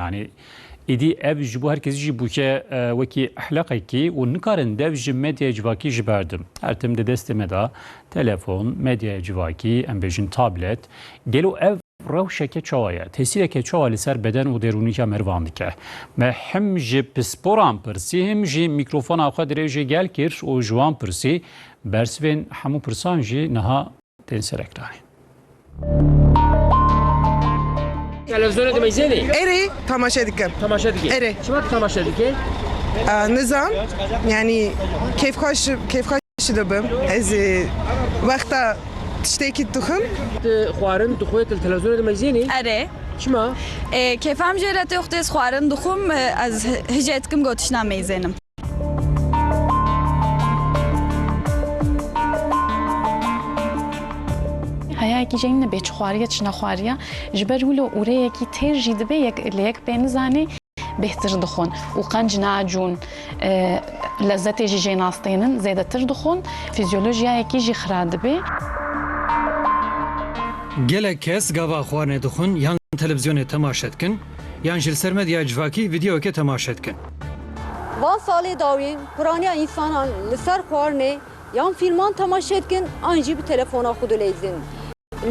يعني إدي أب جبو هر كذي جبو كه وكي أحلقي كي ونكارن دف جم مديا جواكي جبردم هرتم دست مدا تلفون مديا جواكي أم بيجن تابلت جلو أب روشك چاوایه تاثیرک چاوال سر بدن و درونی که مروان دکه ما هم جی پسپوران پرسی هم جی میکروفون آخه درجه گل کر و جوان پرسی برسوین همو پرسان جی نها تنسر اکرانی تلفزیون دمیزنی؟ اره تماشا دکم. تماشا دیگه؟ اره. شما تماشا دیگه؟ نظام يعني كيف خاش دبم از وقتا تشتكي الدخن خوارن دخويت التلفزيون دمیزنی؟ اره شما؟ کیفم جرأت اختیس خوارن دخوم از هجتکم گوتش نمیزنم. هيا كي جاينا بيت خوارية تشنا خوارية جبر ولو أوريه كي ترجي دبي يك ليك بينزاني بهتر دخون وقنج ناجون لذت جي جيناستينن زيادة تر دخون فيزيولوجيا كي جي خراد بي gelek kes gava xwarnê dixwin yan televizyonê temaşe dikin yan ji ser medya civakî vîdeoyekê temaşe dikin. Van salê dawîn piraniya însanan li ser xwarinê yan fîlman temaşe dikin an jî bi telefona xwe dilêzin.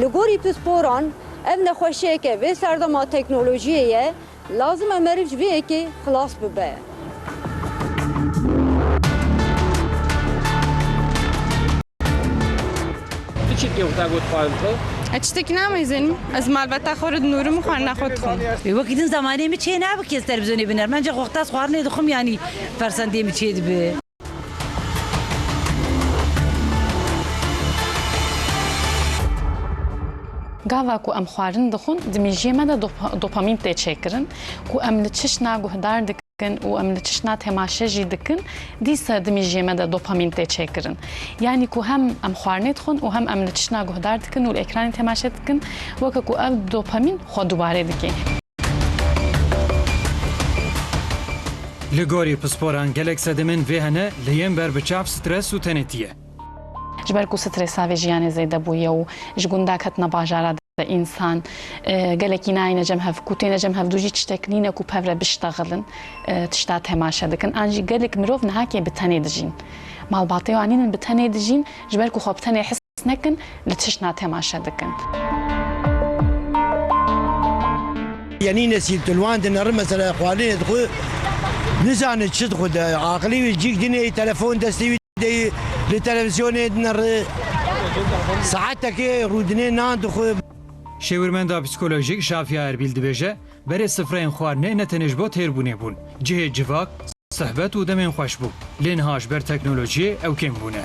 Li gorî pisporan ev nexweşiyeke vê serdema teknolojiyê ye lazim e meriv ji vê yekê xilas bibe. چی که وقتا گفت خوارن تو؟ اشتكي ناميزن از مالبتا خورد نورم خوان ناخدكم وقتين زماني متشي نابك يا تلفزيوني بنر من جا وقتا صغارني دخم يعني فرسندي متشي دبي گاوا کو ام خوارن دخون دمیجی مده دوپامین ته چکرن کو ام لچشنا گهدار دکن و ام لچشنا تماشه جی دکن دیسا دمیجی مده دوپامین ته چکرن یعنی کو هم ام خوارنه دخون و هم ام لچشنا گهدار دکن و اکران تماشه دکن وک کو ام دوپامین خود دوباره دکن Li pisporan gelek sedemin vê hene liyên berbiçav stres û tenêtiye. جبر کو سترسا و جیان زیده بویه و جگوندا کتنا باجارا ده انسان گلکی ناینه جم هف کوتینه جم هف دوجی تشتکنینه کو پفره بشتغلن تشتا تماشا دکن انجی گلک مروف نهاکی بتنی دجین مالباطی و عنین بتنی دجین جبر کو خواب تنی حس نکن لتشنا تماشا دکن يعني نسيب تلوان دنر مثلا خوالين دخو نزانت شد خد عقلي يجيك دني تلفون دستي دي للتلفزيون دنر ساعتك رودني ناندخو Şêwirmenda psîkolojîk Şafiya Erbil dibêje berê sifreyên xwarinê ne tenê ji bo têrbûnê bûn. Cihê civak, sehbet û demên xweş bû. Lê niha ji ber teknolojiyê ew kêm bûne.